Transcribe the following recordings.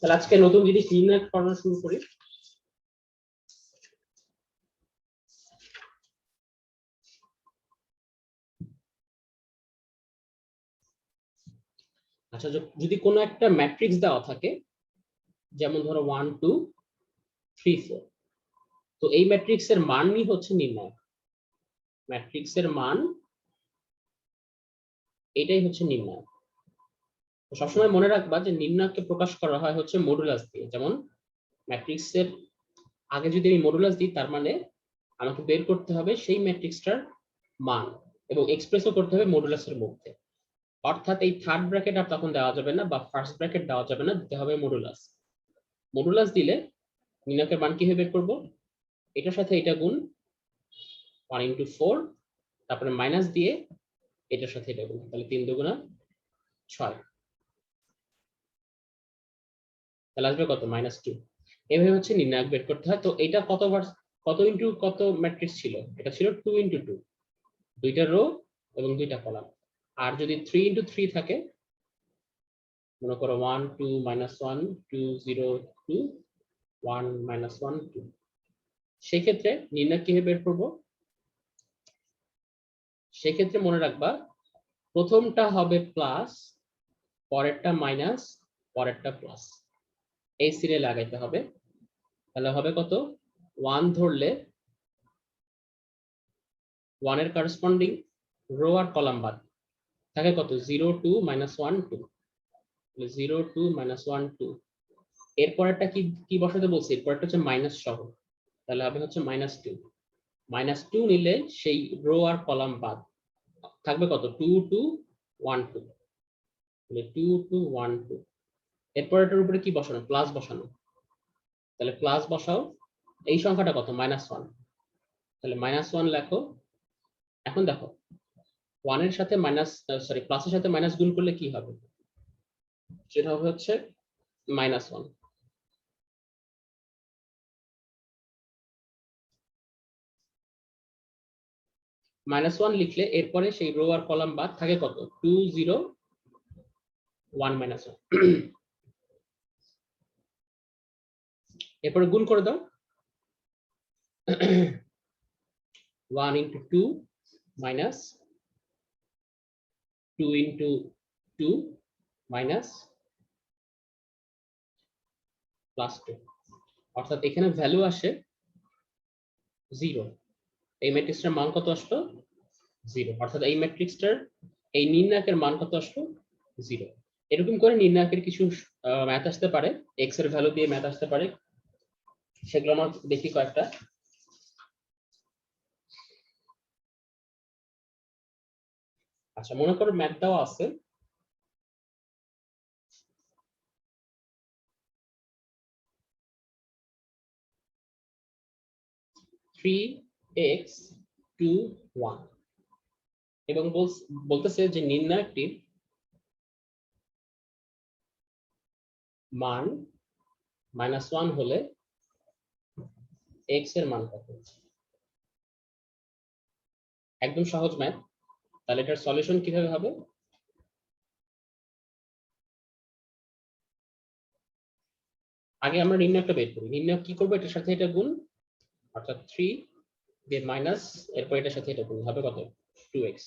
তাহলে আজকে নতুন জিনিস নির্ণয় করা শুরু করি। আচ্ছা, যদি কোনো একটা ম্যাট্রিক্স দেওয়া থাকে, যেমন ধরো 1 2 3 4, তো এই ম্যাট্রিক্সের মানই হচ্ছে নির্ণায়ক। ম্যাট্রিক্সের মান এটাই হচ্ছে নির্ণায়ক। তো সবসময় মনে রাখবা যে নির্ণায়ককে প্রকাশ করা হয় হচ্ছে মডুলাস দিয়ে। যেমন ম্যাট্রিক্সের আগে যদি আমি মডুলাস দিই, তার মানে আমাকে বের করতে হবে সেই ম্যাট্রিক্সটার মান এবং এক্সপ্রেসও করতে হবে মডুলাসের মধ্যে। অর্থাৎ এই থার্ড ব্র্যাকেট আর তখন দেওয়া যাবে না, বা ফার্স্ট ব্র্যাকেট দেওয়া যাবে না, দিতে হবে মডুলাস। মডুলাস দিলে নির্ণায়কের মান কিভাবে বের করবো? এটার সাথে এটা গুণ 1 into 4, তারপরে মাইনাস দিয়ে এটার সাথে এটা গুণ, তাহলে 3 দুগুণা 6, তাহলে আসবে কত? -2। এভাবে হচ্ছে নির্ণায়ক বের করতে হয়। তো এটা কত ইনটু কত ম্যাট্রিক্স ছিল? এটা ছিল 2 into 2, দুইটা রো এবং দুইটা কলাম। আর যদি 3 into 3 থাকে, মনে করো 1 2 -1 2 0 2 1 -1 2, সেক্ষেত্রে নির্ণায়ক কিভাবে বের করবো? সেক্ষেত্রে মনে রাখবা প্রথমটা হবে প্লাস, পরেরটা মাইনাস, পরেরটা প্লাস, এই সিরিয়াল লাগাইতে হবে। তাহলে হবে কত? 1 ধরলে 1 এর করসপন্ডিং রো আর কলাম বাদ থাকে কত? 0 2 -1 2, 0 2 -1 2। এরপরেরটা কি বসাতে বলছি? এরপরটা হচ্ছে মাইনাস সহ, তাহলে হবে হচ্ছে -2। -2 নিলে সেই রো আর কলাম বাদ থাকবে কত? 2 2 1 2, 2 2 1 2। এরপরেরটার উপরে কি বসানো? প্লাস বসানো, তাহলে প্লাস বসাও। এই সংখ্যাটা কত? -1, তাহলে -1 লেখো। এখন দেখো 1 এর সাথে প্লাসের সাথে মাইনাস গুণ করলে কি হবে? সেটা হবে হচ্ছে -1। -1 লিখলে এরপরে সেই রো আর কলাম বাদ থাকে কত? 2 0 1 -1। এরপরে গুণ করে দাও। 1 into 2 minus 2 into 2 minus plus 2, অর্থাৎ এখানে ভ্যালু আসে 0। এই ম্যাট্রিক্সটার মান কত আসলো? 0। অর্থাৎ এই ম্যাট্রিক্সটার এই নির্ণায়কের মান কত আসলো? 0। এরকম করে নির্ণায়কের কিছু ম্যাথ আসতে পারে, এক্স এর ভ্যালু দিয়ে ম্যাথ আসতে পারে, সেগুলো আমরা দেখি কয়েকটা। আচ্ছা, মনে করো ম্যাথ দেওয়া আছে 3x 2 1 এবং বলতেছে যে নির্ণায়কটির মান -1 হলে x এর মান কত? একদম সহজ ম্যাথ। তাহলে এটার সলিউশন কিভাবে হবে? আগে আমরা নির্ণায়কটা বের করি। নির্ণায়ক কি করবো? এটার সাথে এটা গুণ, অর্থাৎ 3 দিয়ে মাইনাস, এরপর এটার সাথে এটা গুণ, হবে কত? 2x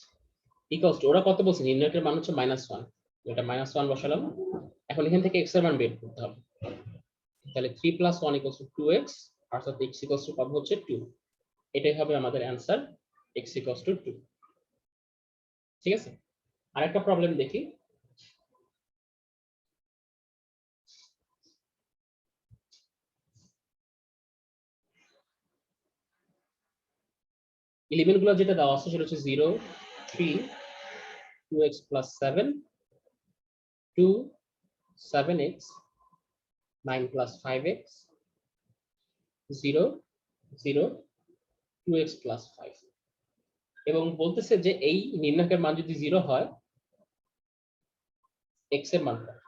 ইকুয়ালস টু, ওরা কত বলছে? নির্ণায়কের মান হচ্ছে -1, এটা -1 বসালাম। এখন এখান থেকে x এর মান বের করতে হবে। তাহলে 3 + 1 = 2x, অর্থাৎ x = পাবো হচ্ছে 2। এটাই হবে আমাদের অ্যান্সার, x = 2। ঠিক আছে, আরেকটা প্রবলেম দেখি। এলিমেন্ট গুলো যেটা দেওয়া আছে সেটা হচ্ছে 0 3 2x + 7 2 7x 9 + 5x 0 0 2x + 5, এবং বলতেছে যে এই নির্ণায়কের মান যদি 0 হয়, x এর মান কত?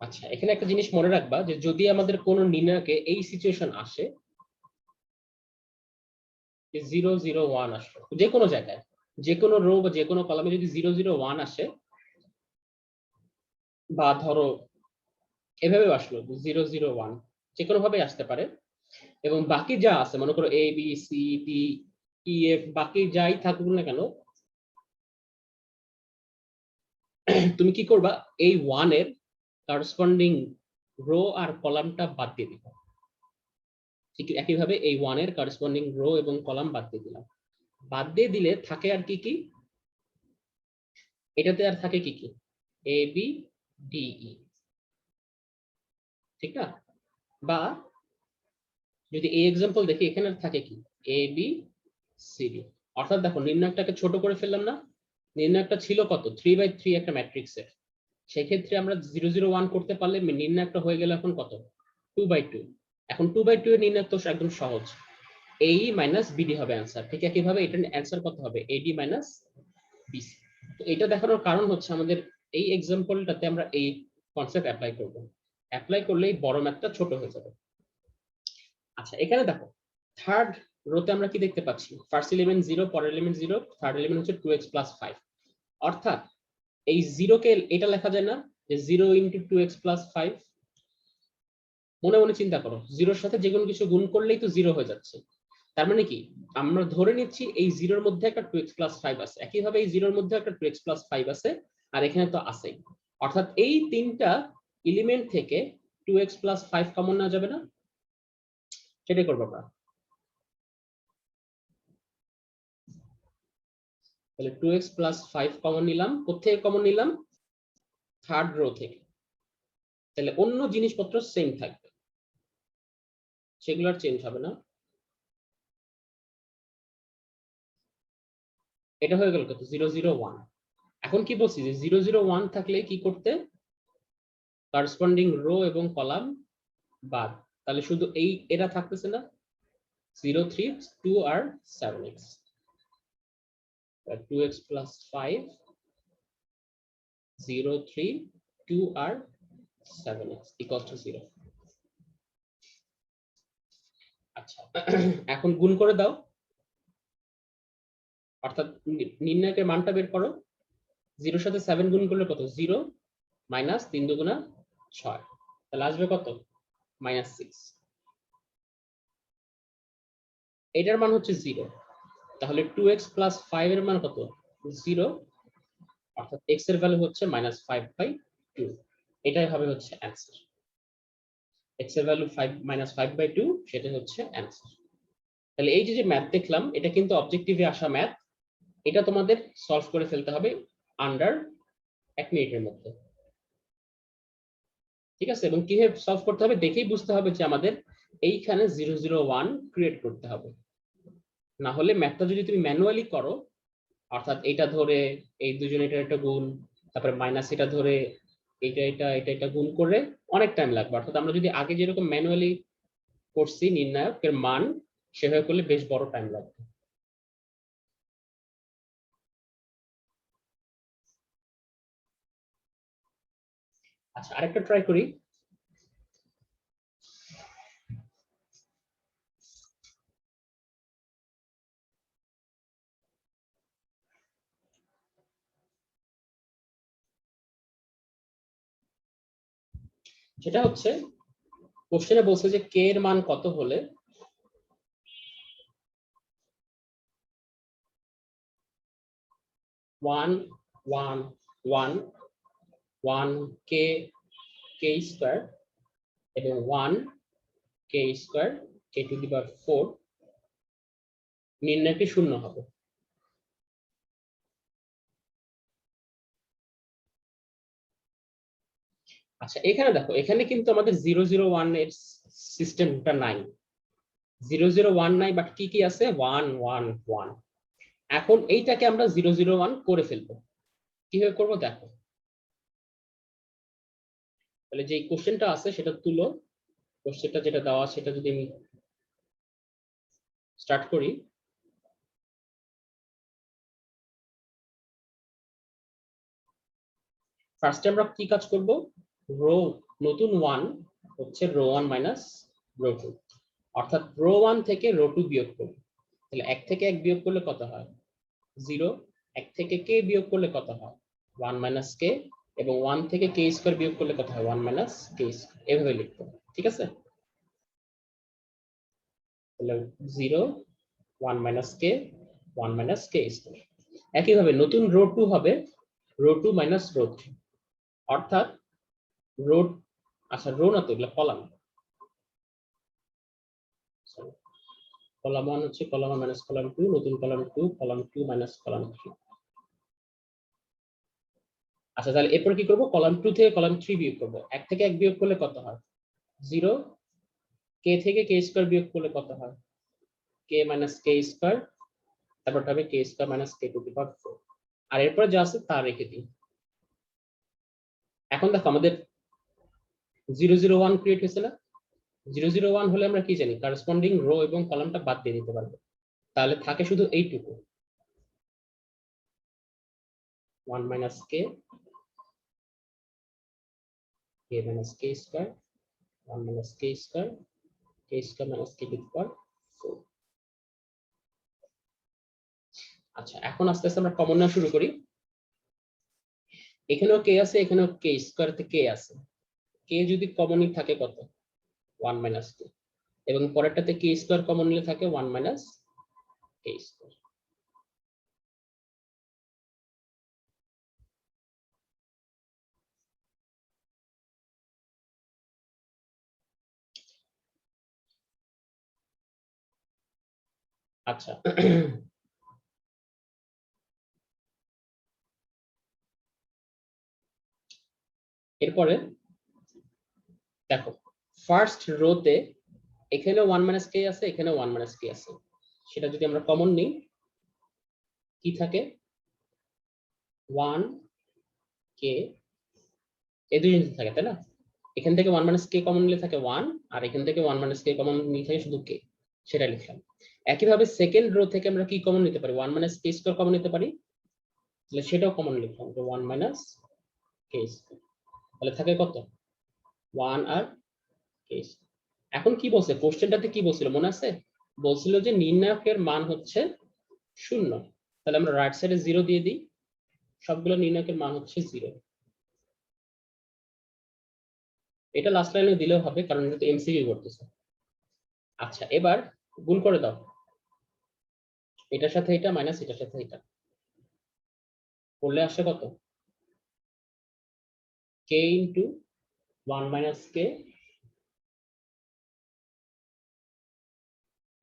আচ্ছা, এখানে একটা জিনিস মনে রাখবা যে যদি আমাদের কোন নির্ণায়কে এই সিচুয়েশন আসে যে 0 0 1 আসলো, যে কোনো জায়গায়, যে কোনো রো বা যে কোনো কলামে যদি 0 0 1 আসে, বা ধরো এভাবে আসলো 0 0 1, যে কোনো ভাবে আসতে পারে। এবং বাকি যা আছে মনে করো A B C D E F, বাকি যাই থাকুক না কেন, তুমি কি করবা, এই 1 এর করসপন্ডিং রো আর কলামটা বাদ দিয়ে দিবা। ঠিক একইভাবে এই 1 এর করসপন্ডিং রো এবং কলাম বাদ দিয়ে দিলাম। বাদ দিয়ে দিলে থাকে আর কি কি, এটাতে আর থাকে কি কি, এ বি ডি ই, ঠিক না? বা যদি এই এক্সাম্পল দেখি, এখানে থাকে কি, এ বি সি ডি। অর্থাৎ দেখো নির্ণয়টাকে ছোট করে ফেললাম না? নির্ণয়টা ছিল কত, 3/3 একটা ম্যাট্রিক্সের। সেক্ষেত্রে আমরা 0 0 1 করতে পারলে নির্ণয়টা হয়ে গেল এখন কত, 2/2। এখন 2/2 এর নির্ণয় তো একদম সহজ, এই মাইনাস বিডি হবে অ্যান্সার। ঠিক একইভাবে এটার অ্যান্সার কত হবে, এডি মাইনাস বিসি। তো এটা দেখানোর কারণ হচ্ছে আমাদের এই এক্সাম্পলটাতে আমরা এই কনসেপ্ট অ্যাপ্লাই করব। অ্যাপ্লাই করলে এই বড় ম্যাথটা ছোট হয়ে যাবে। আচ্ছা এখানে দেখো থার্ড রোতে আমরা কি দেখতে পাচ্ছি, ফার্স্ট এলিমেন্ট 0, পরের এলিমেন্ট 0, থার্ড এলিমেন্ট হচ্ছে 2x + 5। অর্থাৎ এই 0 কে এটা লেখা যায় না যে 0 × 2x + 5? মনে মনে চিন্তা করো, 0 এর সাথে যে কোনো কিছু গুণ করলেই তো 0 হয়ে যাচ্ছে। তার মানে কি, আমরা ধরে নিচ্ছি এই 0 এর মধ্যে একটা 2x + 5 আছে, একইভাবে এই 0 এর মধ্যে একটা 2x + 5 আছে, আর এখানে তো আছেই। অর্থাৎ এই তিনটা এলিমেন্ট থেকে 2x + 5 কমন নেওয়া যাবে না? সেটাই করবো আমরা। তাহলে 2x + 5 কমন নিলাম, কোথেকে কমন নিলাম, থার্ড রো থেকে। তাহলে অন্য জিনিসপত্র সেম থাকবে, সেগুলো আর চেঞ্জ হবে না। এটা হয়ে গেল কত, 0 0 1। এখন কি বলছি যে 0 0 1 থাকলে কি করতে, করসপন্ডিং রো এবং কলাম বাদ। তাহলে শুধু এই এটা থাকতেছে না, 0 3 2 আর 7x, 2x + 5 0 3 2 আর 7x = 0। আচ্ছা এখন গুণ করে দাও, অর্থাৎ নির্ণায়কের মানটা বের করো। 0 এর সাথে 7 গুণ করলে কত, 0 মাইনাস 3 দুগুণা 6, তাহলে আসবে কত, -6। এটার মান হচ্ছে 0, তাহলে 2x + 5 এর মান কত, 0, অর্থাৎ x এর ভ্যালু হচ্ছে -5/2। এটাই হবে হচ্ছে অ্যান্সার। x এর ভ্যালু 5 -5/2, সেটা হচ্ছে অ্যান্সার। তাহলে এই যে ম্যাথ দেখলাম, এটা কিন্তু অবজেক্টিভে আসা ম্যাথ। এটা তোমাদের সলভ করে ফেলতে হবে আন্ডার 1 মিনিটের মধ্যে, ঠিক আছে? এবং কিভাবে সলভ করতে হবে দেখেই বুঝতে হবে যে আমাদের এইখানে 0 0 1 ক্রিয়েট করতে হবে। না হলে ম্যাথটা যদি তুমি ম্যানুয়ালি করো, অর্থাৎ এটা ধরে এই দুজন এটা একটা গুণ, তারপরে মাইনাস এটা ধরে এটা গুণ করে অনেক টাইম লাগবে। অর্থাৎ আমরা যদি আগে যেরকম ম্যানুয়ালি করছি নির্ণায়কের মান, সেভাবে করলে বেশ বড় টাইম লাগবে। আচ্ছা আরেকটা ট্রাই করি। সেটা হচ্ছে কোশ্চেনে বলছে যে কে এর মান কত হলে 1 1 1 1 কে কে স্কয়ার এবং 1 কে স্কয়ার k⁴ নির্ণয়টি শূন্য হবে। আচ্ছা এখানে দেখো, এখানে কিন্তু আমাদের 0 0 1 এর সিস্টেমটা নাই, 0 0 1 নাই, বাট কি কি আছে, 1 1 1। এখন এইটাকে আমরা 0 0 1 করে ফেলবো। কিভাবে করবো দেখো, তাহলে যে কোশ্চেনটা আছে সেটা তুলো, কোশ্চেনটা যেটা দেওয়া সেটা যদি আমি স্টার্ট করি। ফার্স্টে আমরা কি কাজ করব, রো নতুন 1 হচ্ছে রো 1 মাইনাস রো 2, অর্থাৎ রো 1 থেকে রো 2 বিয়োগ করব। তাহলে 1 থেকে 1 বিয়োগ করলে কত হয়, 0। 1 থেকে কে বিয়োগ করলে কত হয়, 1 - কে। এবং 1 থেকে কে স্কয়ার বিয়োগ করলে কত হয় 1 মাইনাস কে স্কয়ার, এভাবে লিখতে হবে। ঠিক আছে, তাহলে 0 1 মাইনাস কে 1 মাইনাস কে স্কয়ার। একইভাবে নতুন রো 2 হবে রো 2 মাইনাস রো 3, অর্থাৎ রো, আচ্ছা রো না তো এগুলো কলাম, কলাম 1 হচ্ছে কলাম 1 মাইনাস কলাম 2, নতুন কলাম 2 কলাম 2 মাইনাস কলাম 3। আচ্ছা তাহলে এরপর কি করব, কলাম 2 থেকে কলাম 3 বিয়োগ করব। 1 থেকে 1 বিয়োগ করলে কত হয় 0, কে থেকে কে স্কয়ার বিয়োগ করলে কত হয় কে মাইনাস কে স্কয়ার, তারপর হবে K square minus K to the power 4, আর এরপর যা আছে তা রেখে দিই। এখন দেখো আমাদের 001 ক্রিয়েট হয়েছে না, 001 হলে আমরা কি জানি করেসপন্ডিং রো এবং কলামটা বাদ দিয়ে দিতে পারবো, তাহলে থাকে শুধু এইটুকু 1 minus K K minus K square 1 minus K square minus K to the power 4। আচ্ছা এখন আস্তে আস্তে আমরা কমন নেওয়া শুরু করি। এখানেও কে আছে, এখানেও কে স্কয়ারতে কে আছে, কে যদি কমনই থাকে কত 1 মাইনাস কে, এবং পরেরটাতে কে স্কয়ার কমন নিলে থাকে 1 মাইনাস কে স্কয়ার। আচ্ছা এরপরে দেখো ফার্স্ট রোতে এখানেও 1 মাইনাস কে আছে, এখানেও 1 মাইনাস কে আছে, সেটা যদি আমরা কমন নিই কি থাকে 1 কে, এই দুই জিনিস থাকে তাই না, এখান থেকে 1 মাইনাস কে কমন নিলে থাকে 1, আর এখান থেকে 1 মাইনাস কে কমন নিলে থাকে শুধু কে, সেটা লিখলাম। একইভাবে সেকেন্ড রো থেকে আমরা কি কমন নিতে পারি 1 মাইনাস কে স্কয়ার কমন নিতে পারি, তাহলে সেটাও কমন লিখলাম যে 1 মাইনাস কে স্কয়ার, তাহলে থাকে কত 1 আর কে স্কয়ার। এখন কি বলছে কোশ্চেনটাতে কি বলছিল মনে আছে, বলছিল যে নির্ণায়কের মান হচ্ছে 0, তাহলে আমরা রাইট সাইডে 0 দিয়ে দিই, সবগুলো নির্ণায়কের মান হচ্ছে 0। এটা লাস্ট লাইনে দিলেও হবে কারণ এটা তো এমসিকিউ করতেছে। আচ্ছা এবার গুণ করে দাও, এটার সাথে এটা মাইনাস এটার সাথে এটা করলে আসে কত কে ইন্টু 1 মাইনাস কে,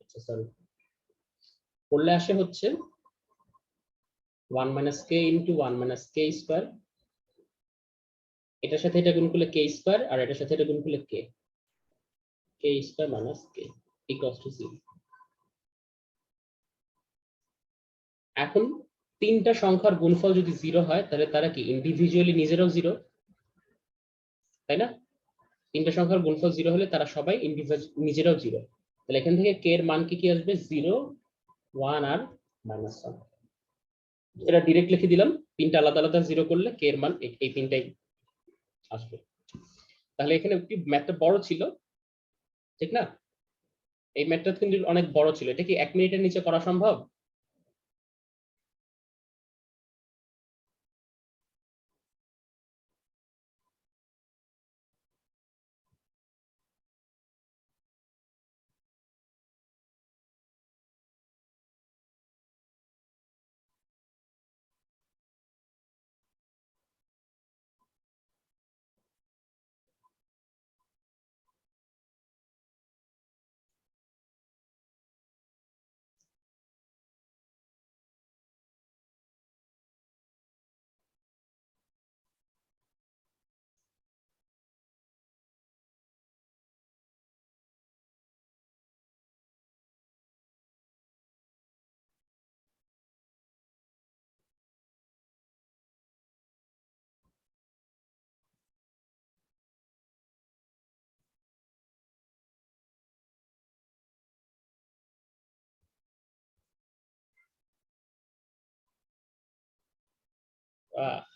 আচ্ছা সরি, করলে আসে হচ্ছে 1 মাইনাস কে ইন্টু 1 মাইনাস কে স্কয়ার, এটার সাথে এটা গুণ করলে কে স্কয়ার, আর এটার সাথে এটা গুণ করলে K square minus K equals to 0। এখন তিনটা সংখ্যার গুণফল যদি 0 হয় তাহলে তারা কি ইন্ডিভিজুয়ালি নিজেরাও 0, তাই না, তিনটা সংখ্যার গুণফল 0 হলে তারা সবাই নিজেরাও 0, তাহলে এখান থেকে কে এর মান কি কি আসবে 0 1 আর -1, এটা ডিরেক্ট লিখে দিলাম, তিনটা আলাদা আলাদা 0 করলে কে এর মান এই তিনটাই আসবে। তাহলে এখানে একটি ম্যাথটা বড় ছিল ঠিক না, এই ম্যাথটা কিন্তু অনেক বড় ছিল, এটা কি 1 মিনিটের নিচে করা সম্ভব?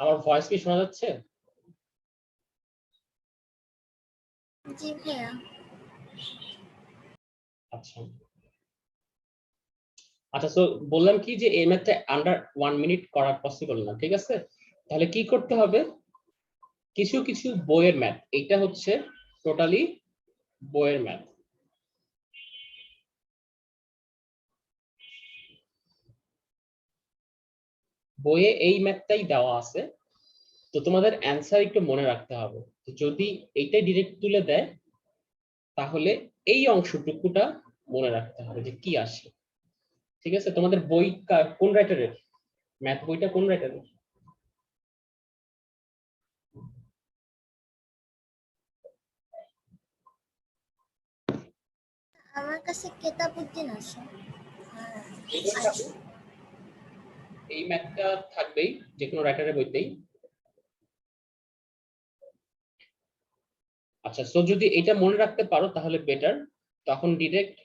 আমার ভয়েস কি শোনা যাচ্ছে? জি ভাইয়া। আচ্ছা আচ্ছা, তো বললাম কি যে এই ম্যাথটা আন্ডার 1 মিনিট করা পসিবল না, ঠিক আছে, তাহলে কি করতে হবে কিছু কিছু বইয়ের ম্যাথ, এইটা হচ্ছে টোটালি বইয়ের ম্যাথ। বইয়ে এই ম্যাথটাই দেওয়া আছে, তো তোমাদের অ্যান্সার একটু মনে রাখতে হবে। যদি এইটাই ডিরেক্ট তুলে দেয় তাহলে এই অংশটুকুটা মনে রাখতে হবে যে কি আসে। ঠিক আছে, তোমাদের বই কোন রাইটারের? ম্যাথ বইটা কোন রাইটারের? আমার কাছে কেতাবউদ্দিন আছে। এই ম্যাথটা থাকবেই যে কোনো রাইটারের বইতেই। আচ্ছা, সো যদি এটা মনে রাখতে পারো তাহলে বেটার, তখন ডিরেক্ট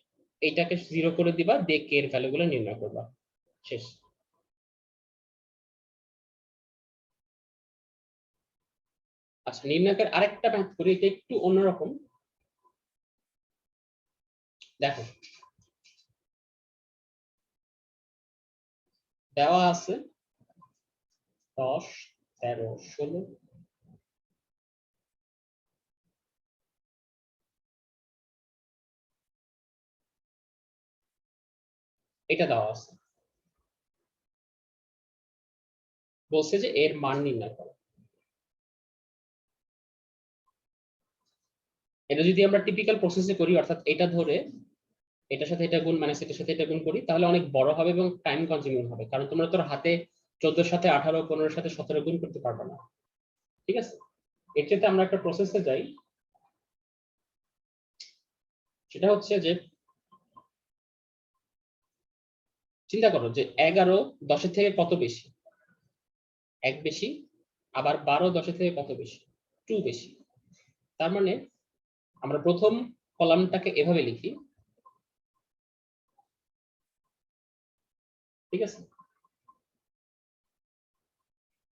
এইটাকে 0 করে দিবা, দিয়ে কে এর ভ্যালুগুলো নির্ণয় করবা, শেষ। আচ্ছা, নির্ণায়কের আরেকটা ম্যাথ করি, এটা একটু অন্যরকম। দেখো, দেওয়া আছে 10, 13, 16, এটা দেওয়া আছে, বলছে যে এর মান নির্ণয় করো। এটা যদি আমরা টিপিক্যাল প্রসেসে করি, অর্থাৎ এটা ধরে এটার সাথে এটা গুণ মাইনাস এটার সাথে এটা গুণ করি, তাহলে অনেক বড় হবে এবং টাইম কনজিউমিং হবে, কারণ তোমরা তোর হাতে 14 সাথে 18, 15 সাথে 17 গুণ করতে পারবে না। ঠিক আছে, এর ক্ষেত্রে আমরা একটা প্রসেসে যাই, সেটা হচ্ছে যে চিন্তা করো যে 11 10 থেকে কত বেশি? 1 বেশি। আবার 12 10 থেকে কত বেশি? 2 বেশি। তার মানে আমরা প্রথম কলামটাকে এভাবে লিখি, ঠিক আছে।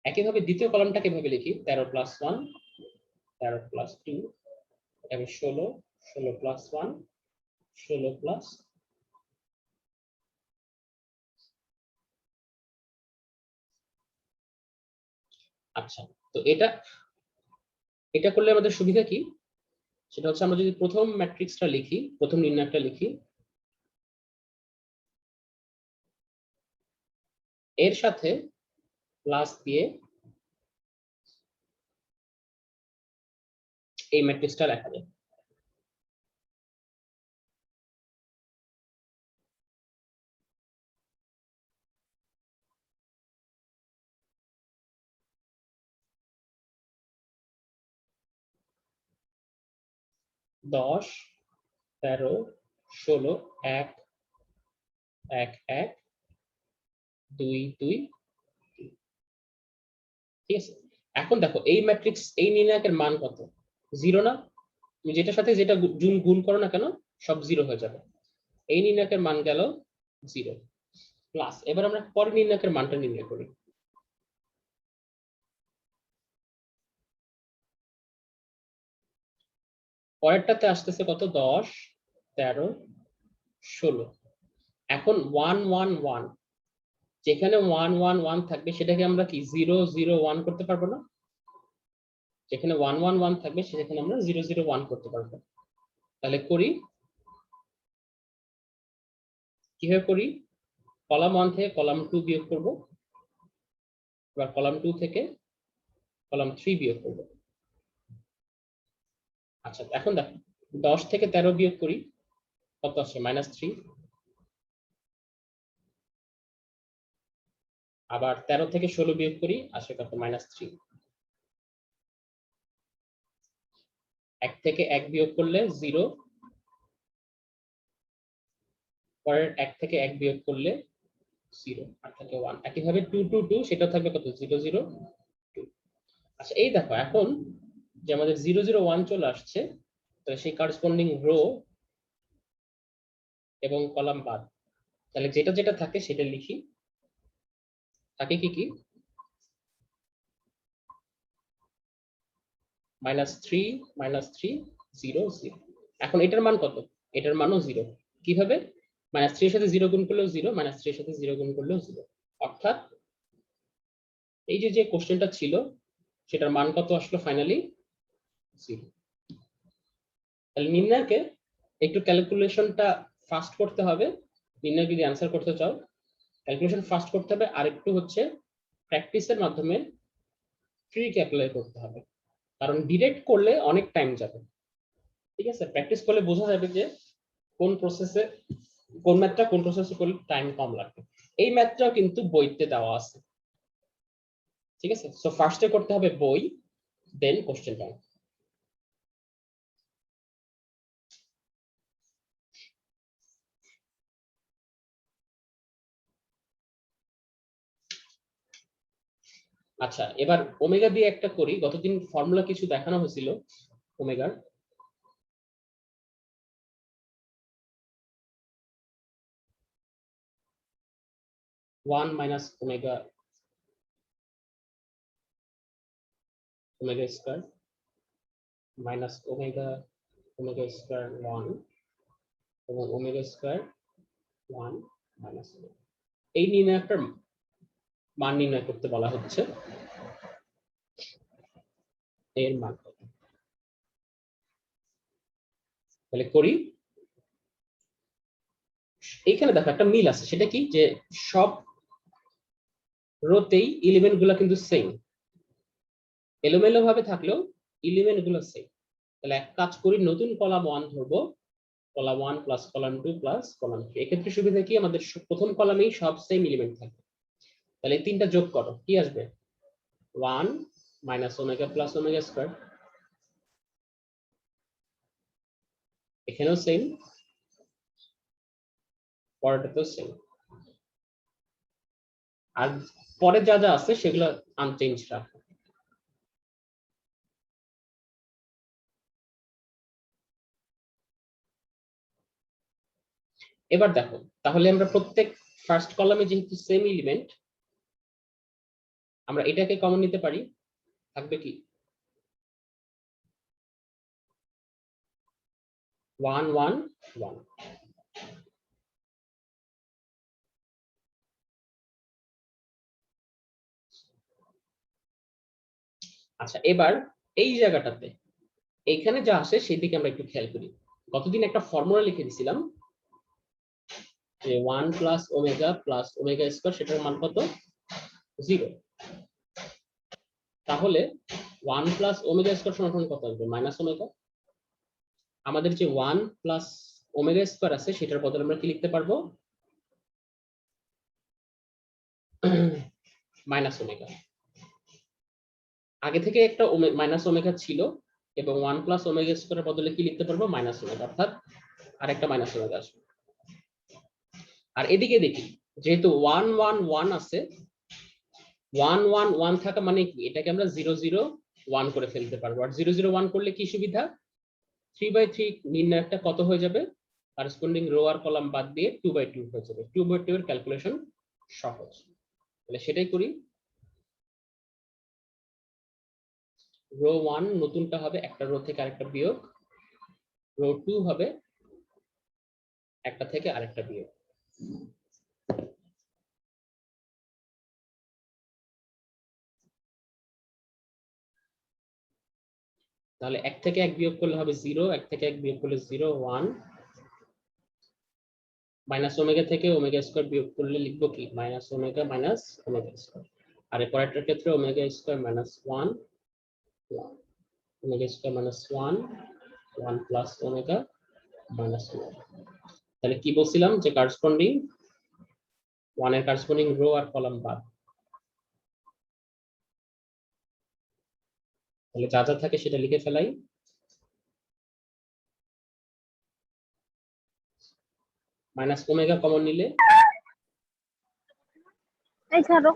একইভাবে দ্বিতীয় কলামটাকে এভাবে লিখি, 13 + 1, 13 + 2, এটা 16, 16 + 1, 16 প্লাস। আচ্ছা, তো এটা এটা করলে আমাদের সুবিধা কি? সেটা হচ্ছে আমরা যদি প্রথম ম্যাট্রিক্সটা লিখি, প্রথম নির্ণায়কটা লিখি, এর সাথে প্লাস দিয়ে এই ম্যাট্রিক্সটা লেখা যায়। দশ, 13, 16, 1, 1, 1, 2, 2। ঠিক আছে, এখন দেখো এই ম্যাট্রিক্স, এই নির্ণায়কের মান কত? 0 না? তুমি যেটার সাথে যেটা গুণ করো না কেন, সব 0 হয়ে যাবে। এই নির্ণায়কের মান গেল 0 প্লাস। এবার আমরা পরের নির্ণায়কের মানটা নির্ণয় করি। পরেরটাতে আসতেছে কত? 10, 13, 16। এখন 1 1 1, যেখানে 1 1 1 থাকবে সেটাকে আমরা কি 0 0 1 করতে পারবো না? যেখানে 1 1 1 থাকবে সেখানে আমরা 0 0 1 করতে পারবো। তাহলে করি, কিভাবে করি? কলাম 1 থেকে কলাম 2 বিয়োগ করব, এবার কলাম 2 থেকে কলাম 3 বিয়োগ করব। আচ্ছা, এখন দেখো 10 থেকে 13 বিয়োগ করি, কত আসে? -3। আবার 13 থেকে 16 বিয়োগ করি, আসে কত? -3। 1 থেকে 1 বিয়োগ করলে 0, পরের 1 থেকে 1 বিয়োগ করলে 0, আর থাকে 1। একইভাবে 2 2 2, সেটা থাকবে কত? 0 0 2। আচ্ছা, এই দেখো এখন যে আমাদের 0 0 1 চলে আসছে, তো সেই করেসপন্ডিং রো এবং কলাম বাদ। তাহলে যেটা যেটা থাকে সেটা লিখি। থাকে কি কি? -3 -3 0 0। এখন এটার মান কত? এটার মানও 0। কিভাবে? -3 এর সাথে 0 গুণ করলেও 0, -3 এর সাথে 0 গুণ করলেও 0। অর্থাৎ এই যে যে কোশ্চেনটা ছিল, সেটার মান কত আসলো ফাইনালি 0। তাহলে নির্ণয়কে একটু ক্যালকুলেশনটা ফাস্ট করতে হবে। নির্ণয় যদি অ্যান্সার করতে চাও ক্যালকুলেশন ফাস্ট করতে হবে, আর একটু হচ্ছে প্র্যাকটিসের মাধ্যমে ট্রিক অ্যাপ্লাই করতে হবে, কারণ ডিরেক্ট করলে অনেক টাইম যাবে। ঠিক আছে, প্র্যাকটিস করলে বোঝা যাবে যে কোন প্রসেসে কোন ম্যাথটা কোন প্রসেসে করলে টাইম কম লাগবে। এই ম্যাথটাও কিন্তু বইতে দেওয়া আছে। ঠিক আছে, সো ফার্স্টে করতে হবে বই, দেন কোশ্চেন ব্যাংক। আচ্ছা, এবার ওমেগা দিয়ে একটা করি। গতদিন ফর্মুলা কিছু দেখানো হয়েছিল ওমেগার। One minus omega omega square minus omega omega square 1 এবং ওমেগা স্কয়ার 1 মাইনাস ওমেগা। এই নির্ণয়টার মান নির্ণয় করতে বলা হচ্ছে। এর মান কত? তাহলে করি। এইখানে দেখো একটা মিল আছে, সেটা কি যে সব রোতেই এলিমেন্ট গুলা কিন্তু সেম, এলোমেলো ভাবে থাকলেও এলিমেন্ট গুলো সেম। তাহলে এক কাজ করি, নতুন কলাম 1 ধরবো, column 1 plus column 2 plus column 3। এক্ষেত্রে সুবিধা কি, আমাদের প্রথম কলামেই সব সেম এলিমেন্ট থাকবে। তাহলে এই তিনটা যোগ করো, কি আসবে 1 minus omega plus omega square. এখানেও সেম, পরেরটাতেও সেম, আর পরে যা যা আছে সেগুলো আনচেঞ্জ রাখো। এবার দেখো, তাহলে আমরা প্রত্যেক ফার্স্ট কলামে যেহেতু সেম এলিমেন্ট, আমরা এটাকে কমন নিতে পারি। থাকবে কি 1 1 1। আচ্ছা, এবার এই জায়গাটাতে এইখানে যা আসে সেদিকে আমরা একটু খেয়াল করি। গতদিন একটা ফর্মুলা লিখে দিছিলাম যে 1 প্লাস ওমেগা স্কয়ার, সেটার মান কত 0। তাহলে 1 প্লাস ওমেগা স্কয়ার সমান কত আসবে মাইনাস ওমেগা। আমাদের যে 1 প্লাস ওমেগা স্কয়ার আছে সেটার বদলে আমরা কি লিখতে পারবো মাইনাস ওমেগা। আগে থেকে একটা মাইনাস ওমেগা ছিল, এবং 1 প্লাস ওমেগা স্কয়ারের বদলে কি লিখতে পারবো মাইনাস ওমেগা, অর্থাৎ আরেকটা মাইনাস ওমেগা আসবে। আর এদিকে দেখি, যেহেতু 1 1 1 আছে, 1 1 1 থাকা মানে কি, এটাকে আমরা 0 0 1 করে ফেলতে পারবো। আর 0 0 1 করলে কি সুবিধা, 3/3 নির্ণয়টা কত হয়ে যাবে, করসপন্ডিং রো আর কলাম বাদ দিয়ে 2/2 হয়ে যাবে। 2/2 এর ক্যালকুলেশন সহজ, তাহলে সেটাই করি। রো 1 নতুনটা হবে একটা রো থেকে আরেকটা বিয়োগ, রো 2 হবে একটা থেকে আরেকটা বিয়োগ। তাহলে 1 থেকে 1 বিয়োগ করলে হবে 0, 1 থেকে 1 বিয়োগ করলে 0 1, মাইনাস ওমেগা থেকে ওমেগা স্কয়ার বিয়োগ করলে লিখবো কি মাইনাস ওমেগা স্কয়ার। আর এর পরেরটার ক্ষেত্রে omega square minus 1 omega square minus 1 1 plus omega minus 1। তাহলে কি বলছিলাম যে করসপন্ডিং 1 এর করসপন্ডিং রো আর কলাম বাদ, তাহলে যা যা থাকে সেটা লিখে ফেলাই। মাইনাস ওমেগা কমন নিলে এই ছাড়ো।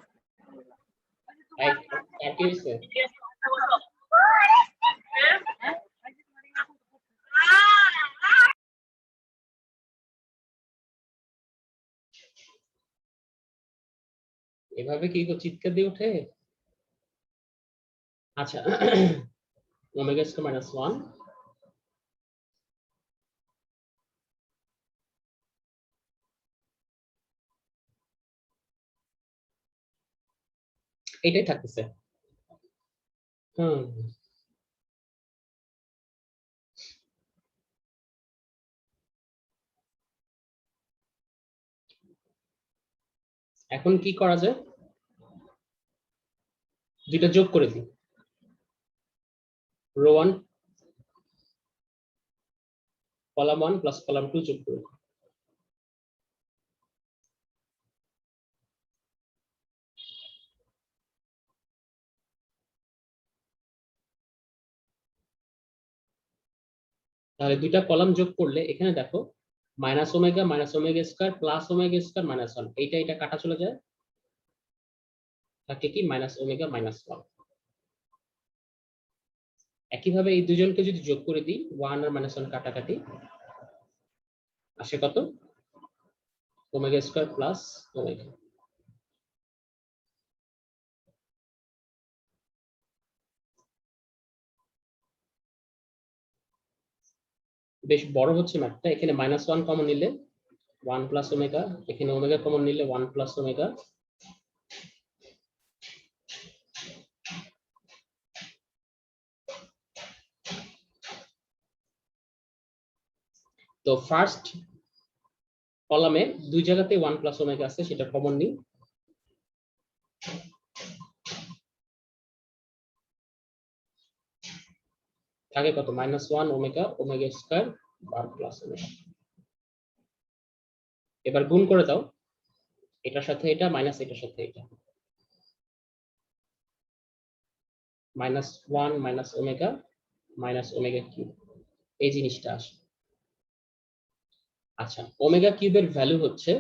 আর কি হয়েছে, এভাবে কি চিৎকার দিয়ে ওঠে। আচ্ছা ওমেগা স্কয়ার মাইনাস 1 এটাই থাকতেছে। হুম, এখন কি করা যায়, দুইটা যোগ করে দিই, রো 1 কলাম 1 প্লাস কলাম 2 যোগ করে দিই। তাহলে দুইটা কলাম যোগ করলে এখানে দেখো minus omega square plus omega square minus 1, এইটা এটা কাটা চলে যায়, থাকে কি মাইনাস ওমেগা মাইনাস 1। একইভাবে এই দুজনকে যদি যোগ করে দিই 1 আর মাইনাস 1 কাটাকাটি, আসে কত, ওমেগা স্কয়ার প্লাস ওমেগা। বেশ বড় হচ্ছে ম্যাথটা, এখানে মাইনাস 1 কমন নিলে 1 প্লাস ওমেগা, এখানে ওমেগা কমন নিলে 1 প্লাস ওমেগা। তো ফার্স্ট কলামে দুই জায়গাতে 1 প্লাস ওমেগা আছে, সেটা কমন নিই, থাকে কত minus 1 omega omega square 1 plus omega. এবার গুণ করে দাও, এটার সাথে এটা মাইনাস এটার সাথে এটা, মাইনাস 1 মাইনাস ওমেগা কিউব, এই জিনিসটা আসে। আচ্ছা, ওমেগা কিউবের ভ্যালু হচ্ছে,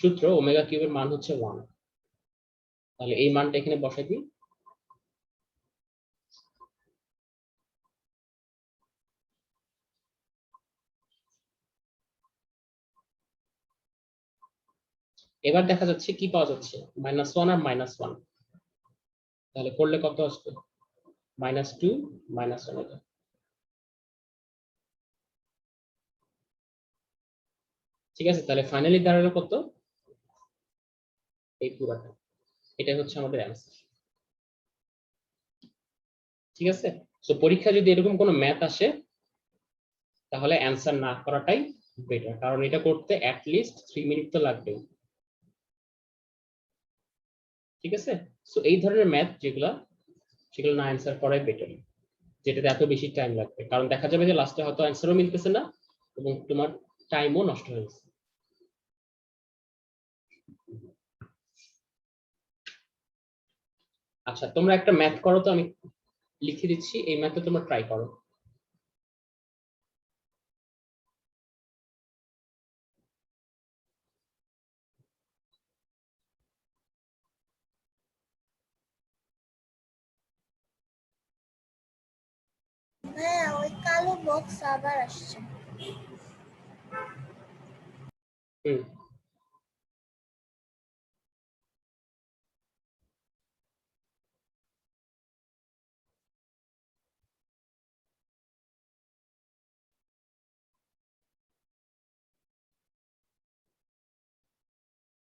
সূত্র ওমেগা কিউবের মান হচ্ছে 1, তাহলে এই মানটা এখানে বসাই দিই। এবার দেখা যাচ্ছে কি পাওয়া যাচ্ছে, মাইনাস 1 আর মাইনাস 1, তাহলে করলে কত আসবে, মাইনাস 2 মাইনাস ওমেগা। ঠিক আছে, তাহলে ফাইনালি দাঁড়ালো কত, এই পুরাটা, এটাই হচ্ছে আমাদের অ্যান্সার। ঠিক আছে, তো পরীক্ষা যদি এরকম কোনো ম্যাথ আসে, তাহলে অ্যান্সার না করাটাই বেটার, কারণ এটা করতে অ্যাটলিস্ট 3 মিনিট তো লাগবেই। ঠিক আছে, তো এই ধরনের ম্যাথ যেগুলা, সেগুলো না অ্যান্সার করাই বেটার, যেটাতে এত বেশি টাইম লাগবে, কারণ দেখা যাবে যে লাস্টে হয়তো অ্যান্সারও মিলতেছে না এবং তোমার টাইমও নষ্ট হয়ে গেছে। আচ্ছা, তোমরা একটা ম্যাথ করো তো, আমি লিখে দিচ্ছি, এই ম্যাথটা তোমরা ট্রাই করো। ভাইয়া ওই কালো বক্স আবার আসছে। হুম,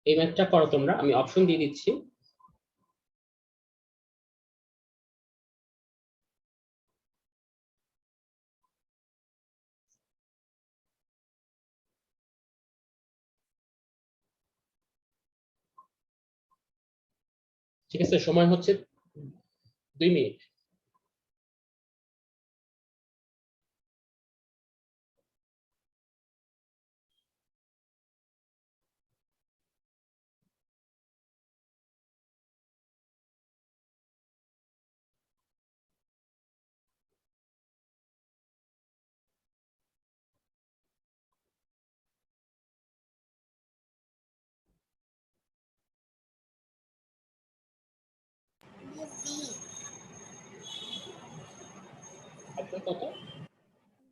এই ম্যাথটা করো তোমরা, আমি অপশন দিয়ে দিচ্ছি। ঠিক আছে, সময় হচ্ছে 2 মিনিট। বি আপনার কত,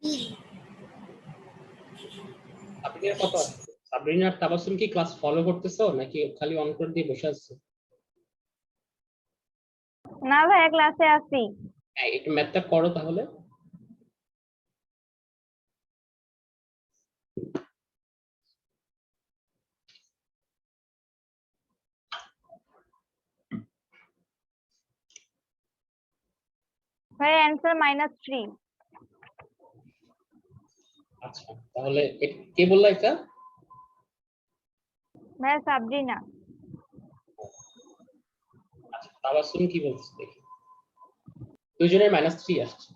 বি সাবরিনার কত আসছে, সাবরিনার তাবাসসুম কি ক্লাস ফলো করতেছো নাকি খালি অন করে দিয়ে বসে আছো? না ভাইয়া, ক্লাসে আছি। হ্যাঁ, একটু ম্যাথটা করো তাহলে। ভাই অ্যান্সার -3। আচ্ছা তাহলে কে বললো এটা? ভাই সাবরিনা। আচ্ছা তাবাসসুম কি বলছে দেখি। দুজনের -3 আসছে।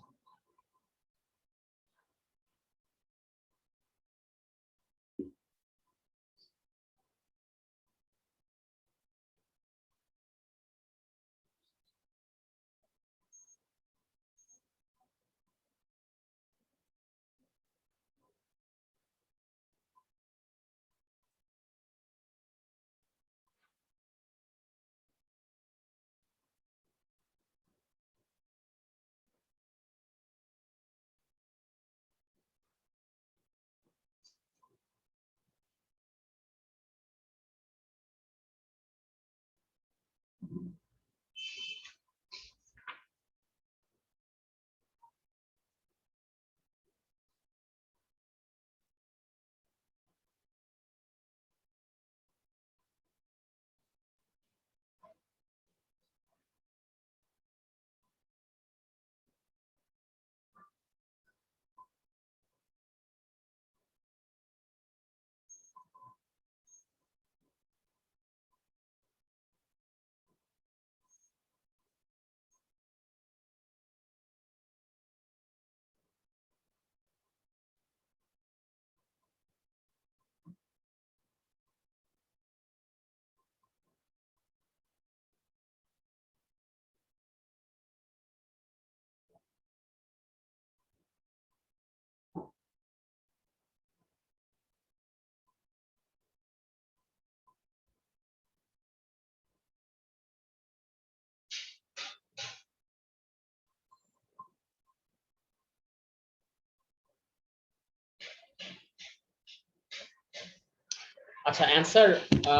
আচ্ছা অ্যান্সার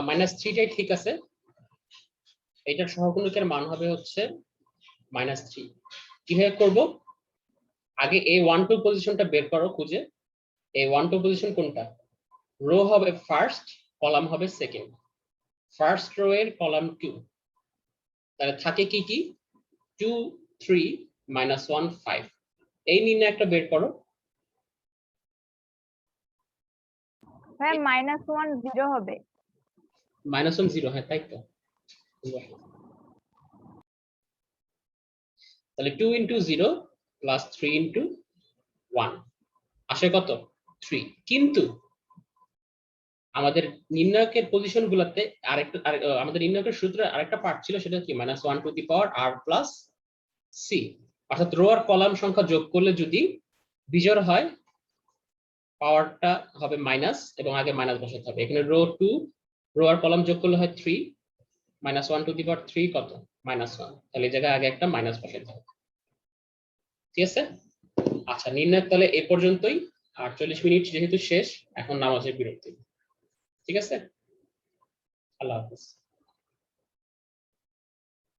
-3টাই ঠিক আছে। এটার সহগুণকের মান হবে হচ্ছে -3। কিভাবে করব? আগে A12 পজিশনটা বের করো খুঁজে। A12 পজিশন কোনটা? রো হবে ফার্স্ট, কলাম হবে সেকেন্ড। ফার্স্ট রো এর কলাম 2, তাহলে থাকে কি কি 2 3 -1 5। এই নির্ণয় একটা বের করো। ভাই -1 0 হবে। -1 0, হ্যাঁ তাই তো। তাহলে 2 × 0 + 3 × 1 আসে কত? 3। কিন্তু আমাদের নির্ণায়কের পজিশন গুলাতে আমাদের নির্ণায়কের সূত্রে আরেকটা পার্ট ছিল, সেটা কি -1 r + c। অর্থাৎ রো আর কলাম সংখ্যা যোগ করলে যদি বিজোড় হয়, পাওয়ারটা হবে মাইনাস এবং আগে মাইনাস বসাতে হবে। এখানে রো আর কলাম যোগ করলে হয় 3, -1 ^ 3 কত? -1। তাহলে এই জায়গায় আগে একটা মাইনাস বসাতে হবে। ঠিক আছে? আচ্ছা নির্ণায়ক তাহলে এ পর্যন্তই। 48 মিনিট যেহেতু শেষ, এখন নামাজের বিরতি। ঠিক আছে? আল্লাহ হাফেজ।